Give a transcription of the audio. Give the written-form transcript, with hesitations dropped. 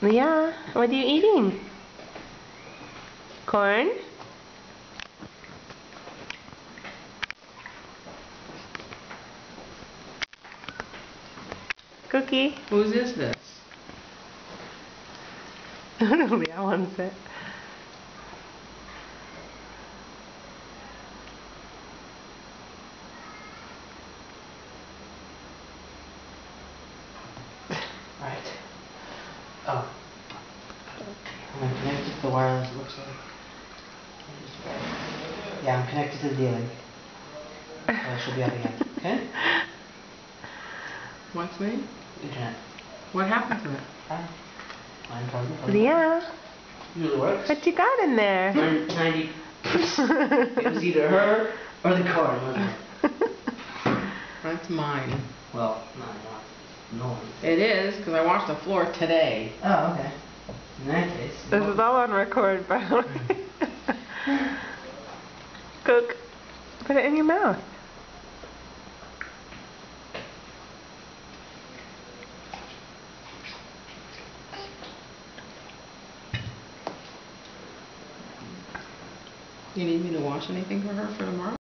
Yeah, what are you eating? Corn? Cookie? Whose is this? I don't know, Leah wants it. Right. Oh. I'm gonna connect it to the wireless, it looks like. Yeah, I'm connected to the D-Link. It should be up again. Okay? What's me? Internet. What happened to it? Mine probably. Leah, Usually works. what you got in there? 90. It was either her or the cord, wasn't it? That's mine. Well, no one. It is, because I washed the floor today. Oh, okay. In that case. This is all on record, by the way. Cook, put it in your mouth. You need me to wash anything for her for tomorrow?